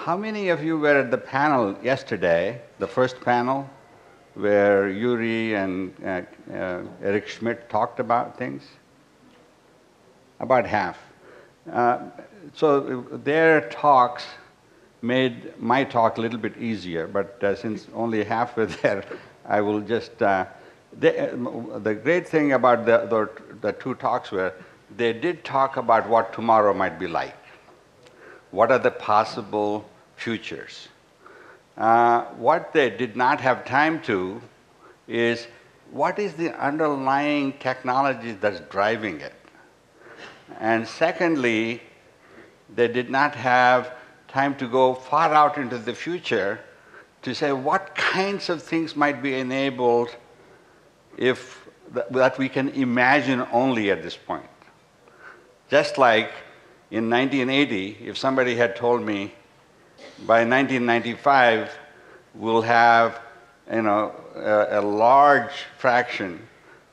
How many of you were at the panel yesterday, the first panel, where Yuri and Eric Schmidt talked about things? About half. So their talks made my talk a little bit easier, but since only half were there, I will just... the great thing about the two talks were, they did talk about what tomorrow might be like. What are the possible futures? What they did not have time to is, what is the underlying technology that's driving it? And secondly, they did not have time to go far out into the future to say what kinds of things might be enabled if that we can imagine only at this point. Just like in 1980, if somebody had told me by 1995 we'll have a large fraction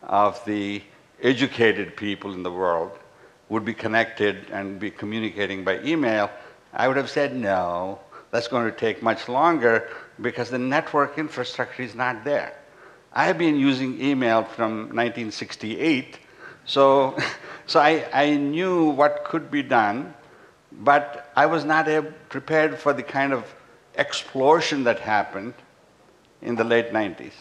of the educated people in the world would be connected and be communicating by email, I would have said no, that's going to take much longer because the network infrastructure is not there. I've been using email from 1968, so I knew what could be done, but I was not prepared for the kind of explosion that happened in the late 90s.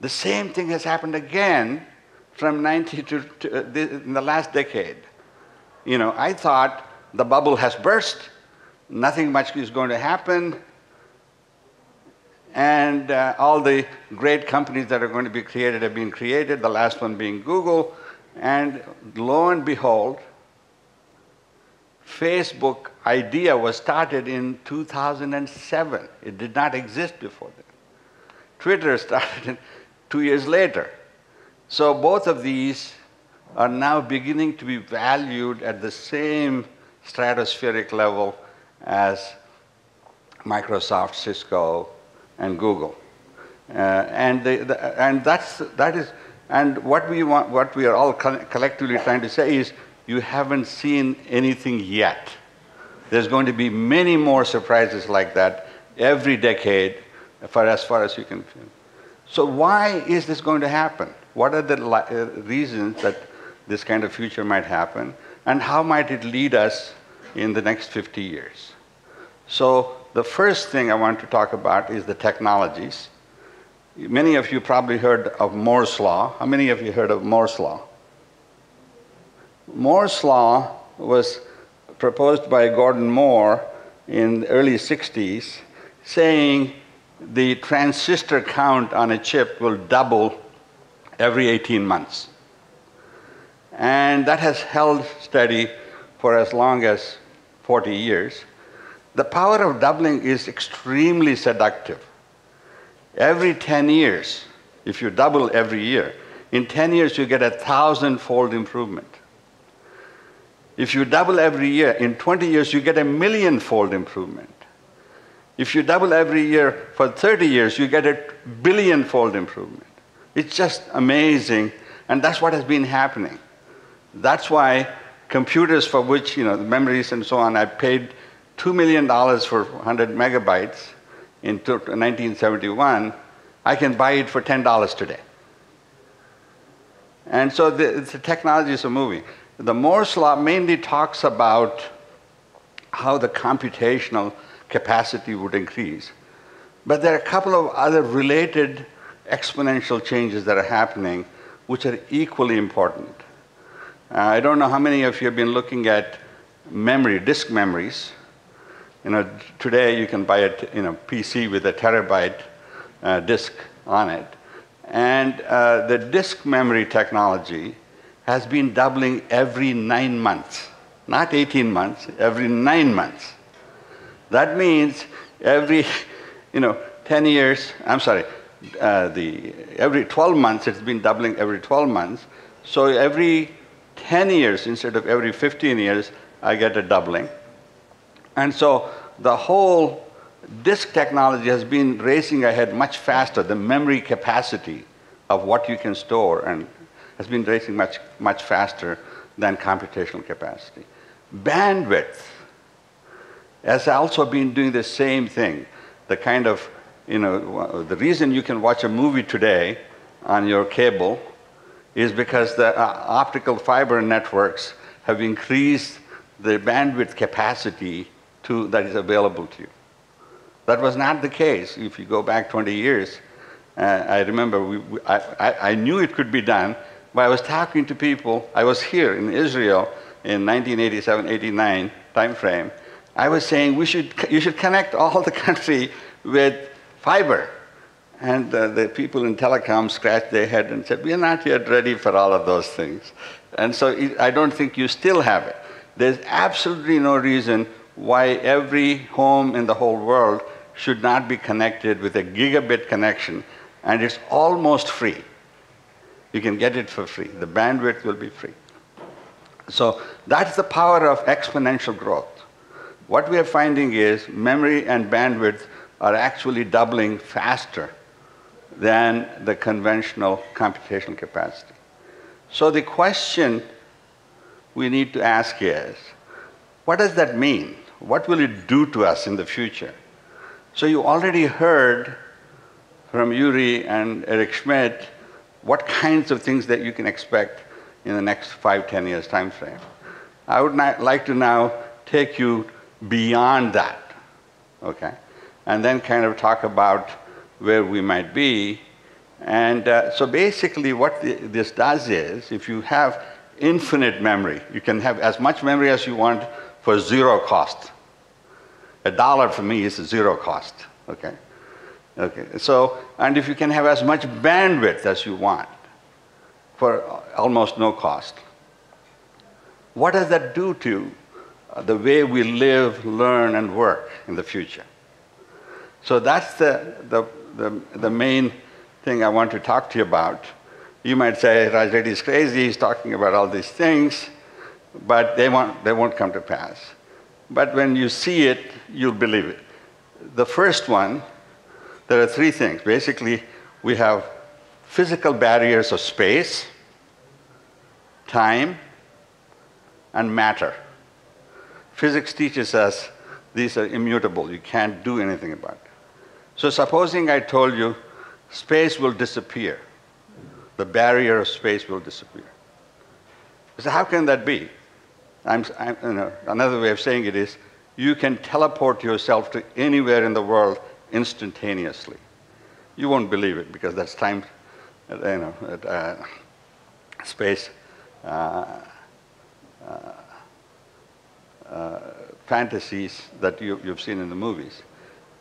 The same thing has happened again from 90 in the last decade. I thought the bubble has burst, nothing much is going to happen, and all the great companies that are going to be created have been created, the last one being Google, and lo and behold, Facebook idea was started in 2007. It did not exist before that. Twitter started 2 years later. So both of these are now beginning to be valued at the same stratospheric level as Microsoft, Cisco, and Google. And what we are all collectively trying to say is, you haven't seen anything yet. There's going to be many more surprises like that every decade, as far as you can feel. So why is this going to happen? What are the reasons that this kind of future might happen? And how might it lead us in the next 50 years? So the first thing I want to talk about is the technologies. Many of you probably heard of Moore's Law. How many of you heard of Moore's Law? Moore's Law was proposed by Gordon Moore in the early 60s, saying the transistor count on a chip will double every 18 months. And that has held steady for as long as 40 years. The power of doubling is extremely seductive. Every 10 years, if you double every year, in 10 years you get 1,000-fold improvement. If you double every year, in 20 years you get 1,000,000-fold improvement. If you double every year for 30 years, you get 1,000,000,000-fold improvement. It's just amazing, and that's what has been happening. That's why computers for which, the memories and so on, I paid $2 million for 100 megabytes in 1971, I can buy it for $10 today. And so the technologies are moving. The Moore's Law mainly talks about how the computational capacity would increase. But there are a couple of other related exponential changes that are happening which are equally important. I don't know how many of you have been looking at disk memories. Today you can buy a PC with a terabyte disk on it. And the disk memory technology has been doubling every 9 months. Not 18 months, every 9 months. That means every 10 years, every 12 months, it's been doubling every 12 months. So every 10 years, instead of every 15 years, I get a doubling. And so the whole disk technology has been racing ahead much faster. The memory capacity of what you can store and has been racing much, much faster than computational capacity. Bandwidth. has also been doing the same thing. The kind of, the reason you can watch a movie today on your cable is because the optical fiber networks have increased the bandwidth capacity that is available to you. That was not the case if you go back 20 years. I remember I knew it could be done, but I was talking to people. I was here in Israel in 1987, 89 time frame. I was saying you should connect all the country with fiber. And the people in telecom scratched their head and said, we are not yet ready for all of those things. And so I don't think you still have it. There's absolutely no reason why every home in the whole world should not be connected with a gigabit connection, and it's almost free. You can get it for free. The bandwidth will be free. So that's the power of exponential growth. What we are finding is memory and bandwidth are actually doubling faster than the conventional computational capacity. So the question we need to ask is, what does that mean? What will it do to us in the future? So you already heard from Yuri and Eric Schmidt what kinds of things that you can expect in the next 5-10 years time frame. I would like to now take you beyond that, okay? And then kind of talk about where we might be. And so basically what this does is, if you have infinite memory, you can have as much memory as you want for zero cost. $1 for me is zero cost, okay? Okay, so, and if you can have as much bandwidth as you want for almost no cost, what does that do to the way we live, learn, and work in the future? So that's the main thing I want to talk to you about. You might say, Raj Reddy is crazy, he's talking about all these things, but they won't come to pass. But when you see it, you'll believe it. The first one, there are three things. Basically, we have physical barriers of space, time, and matter. Physics teaches us these are immutable. You can't do anything about it. So supposing I told you space will disappear. The barrier of space will disappear. So how can that be? Another way of saying it is, you can teleport yourself to anywhere in the world instantaneously. You won't believe it because that's time, space fantasies that you've seen in the movies.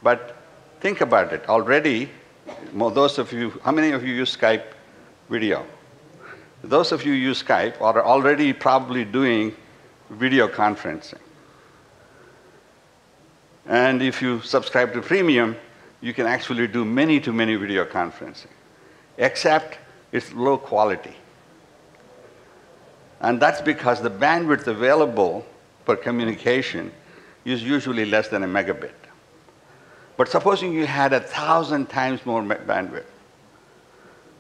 But think about it. Already, those of you, how many of you use Skype video? Those of you who use Skype are already probably doing video conferencing. And if you subscribe to Premium, you can actually do many-to-many video conferencing, except it's low quality. And that's because the bandwidth available for communication is usually less than a megabit. But supposing you had 1,000 times more bandwidth,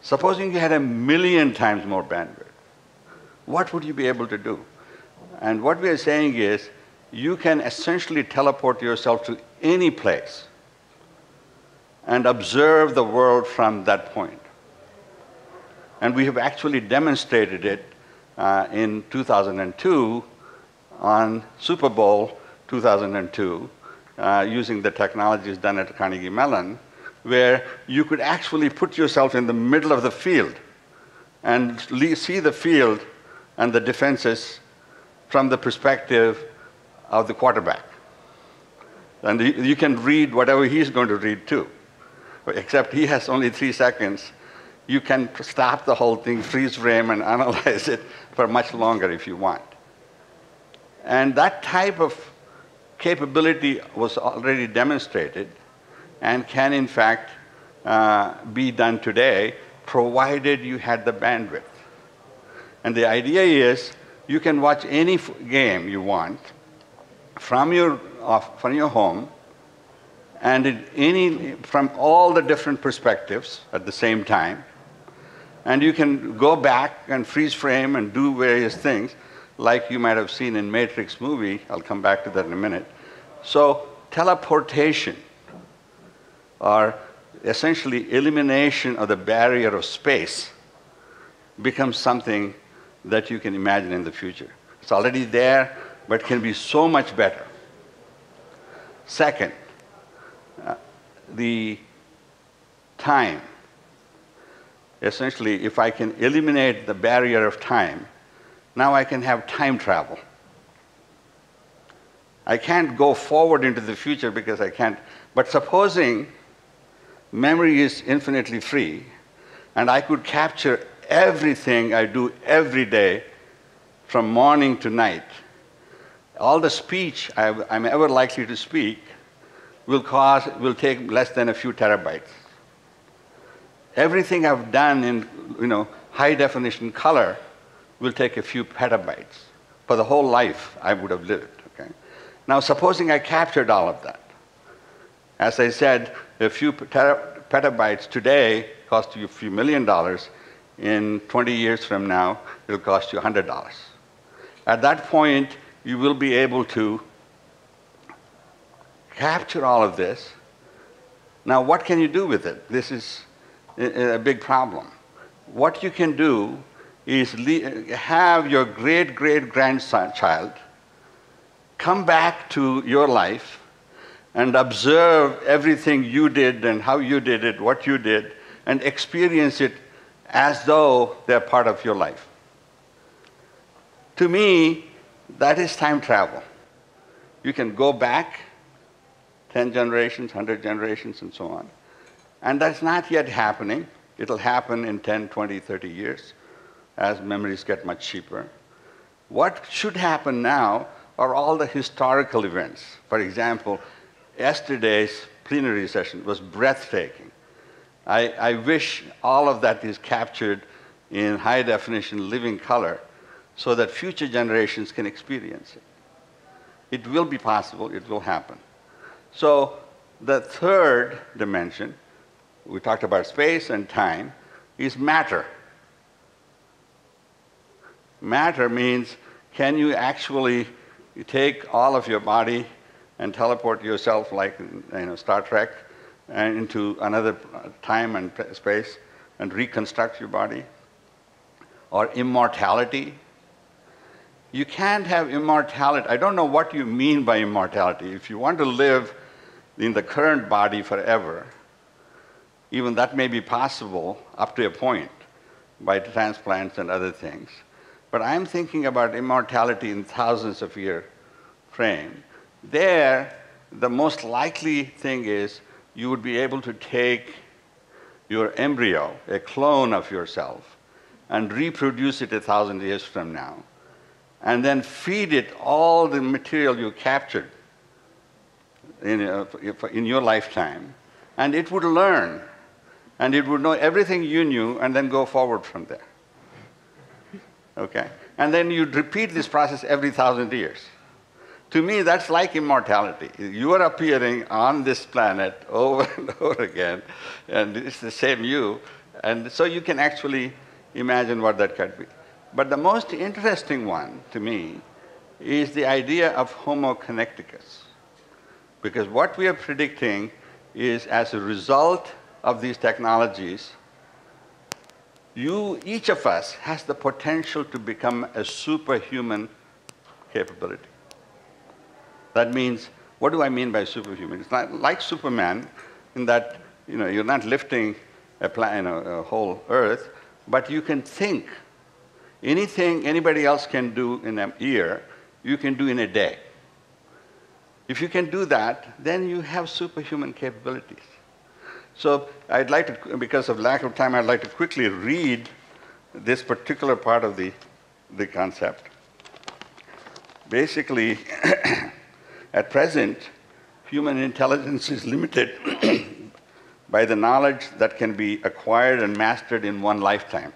supposing you had 1,000,000 times more bandwidth, what would you be able to do? And what we are saying is, you can essentially teleport yourself to any place and observe the world from that point. And we have actually demonstrated it in 2002 on Super Bowl 2002 using the technologies done at Carnegie Mellon, where you could actually put yourself in the middle of the field and see the field and the defenses from the perspective of the quarterback. And you can read whatever he's going to read too, except he has only 3 seconds. You can stop the whole thing, freeze frame, and analyze it for much longer if you want. And that type of capability was already demonstrated and can in fact be done today, provided you had the bandwidth. And the idea is, you can watch any game you want from your home, and from all the different perspectives at the same time. And you can go back and freeze frame and do various things, like you might have seen in Matrix movie. I'll come back to that in a minute, So teleportation, or essentially elimination of the barrier of space, becomes something that you can imagine in the future. It's already there, but can be so much better. Second, the time. Essentially, if I can eliminate the barrier of time, now I can have time travel. I can't go forward into the future because I can't, but supposing memory is infinitely free, and I could capture everything I do every day from morning to night, all the speech I'm ever likely to speak will take less than a few terabytes. Everything I've done in high definition color will take a few petabytes. For the whole life I would have lived. Okay? Now supposing I captured all of that. As I said, a few petabytes today cost you a few $1 million. In 20 years from now, it'll cost you $100. At that point, you will be able to capture all of this. Now, what can you do with it? This is a big problem. What you can do is have your great-great-grandchild come back to your life and observe everything you did and how you did it, what you did, and experience it as though they're part of your life. To me, that is time travel. You can go back 10 generations, 100 generations, and so on. And that's not yet happening. It'll happen in 10, 20, 30 years as memories get much cheaper. What should happen now are all the historical events. For example, yesterday's plenary session was breathtaking. I wish all of that is captured in high definition living color so that future generations can experience it. It will be possible, it will happen. So the third dimension, we talked about space and time, is matter. Matter means, can you actually take all of your body and teleport yourself like Star Trek and into another time and space and reconstruct your body? Or immortality. You can't have immortality. I don't know what you mean by immortality. If you want to live in the current body forever, even that may be possible up to a point by transplants and other things. But I'm thinking about immortality in thousands of year frame. There, the most likely thing is you would be able to take your embryo, a clone of yourself, and reproduce it 1,000 years from now, and then feed it all the material you captured in your lifetime, and it would learn, and it would know everything you knew, and then go forward from there. Okay? And then you'd repeat this process every 1,000 years. To me, that's like immortality. You are appearing on this planet over and over again, and it's the same you, and so you can actually imagine what that could be. But the most interesting one, to me, is the idea of Homoconnecticus. Because what we are predicting is, as a result of these technologies, each of us has the potential to become a superhuman capability. That means, what do I mean by superhuman? It's not like Superman in that you're not lifting a whole earth, but you can think. Anything anybody else can do in a year, you can do in a day. If you can do that, then you have superhuman capabilities. So I'd like to, because of lack of time, I'd like to quickly read this particular part of the concept. Basically, at present, human intelligence is limited by the knowledge that can be acquired and mastered in one lifetime.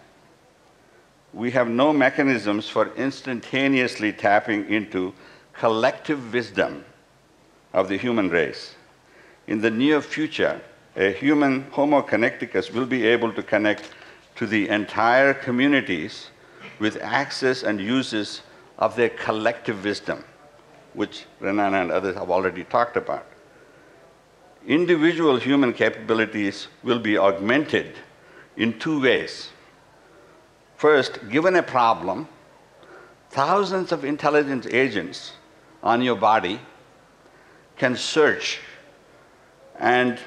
We have no mechanisms for instantaneously tapping into collective wisdom of the human race. In the near future, a human Homoconnecticus will be able to connect to the entire communities with access and uses of their collective wisdom. which Renan and others have already talked about. Individual human capabilities will be augmented in two ways. First, given a problem, thousands of intelligence agents on your body can search and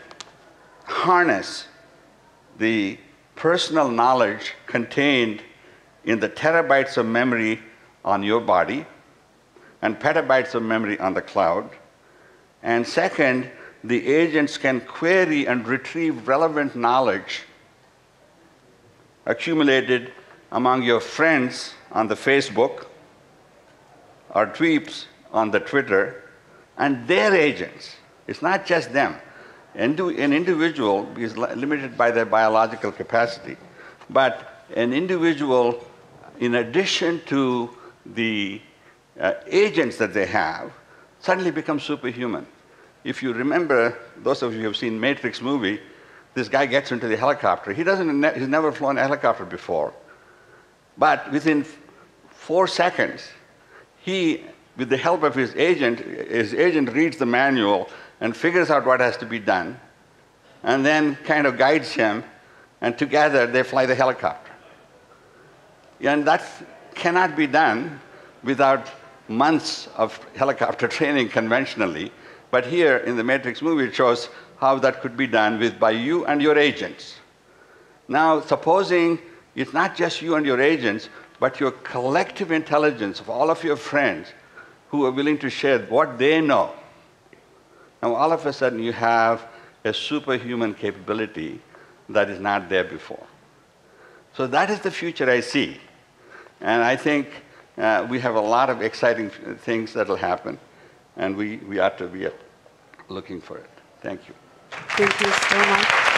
harness the personal knowledge contained in the terabytes of memory on your body and petabytes of memory on the cloud. And second, the agents can query and retrieve relevant knowledge accumulated among your friends on the Facebook or tweets on the Twitter, and their agents. It's not just them. An individual is limited by their biological capacity, but an individual, in addition to the agents that they have, suddenly becomes superhuman. If you remember, those of you who have seen Matrix movie, this guy gets into the helicopter. He's never flown a helicopter before. But within 4 seconds, he, with the help of his agent reads the manual and figures out what has to be done, and then kind of guides him, and together they fly the helicopter. And that cannot be done without months of helicopter training conventionally. But here in the Matrix movie, it shows how that could be done by you and your agents. Now, supposing it's not just you and your agents, but your collective intelligence of all of your friends who are willing to share what they know. Now, all of a sudden, you have a superhuman capability that is not there before. So that is the future I see. And I think we have a lot of exciting things that will happen, and we ought to be looking for it. Thank you. Thank you so much.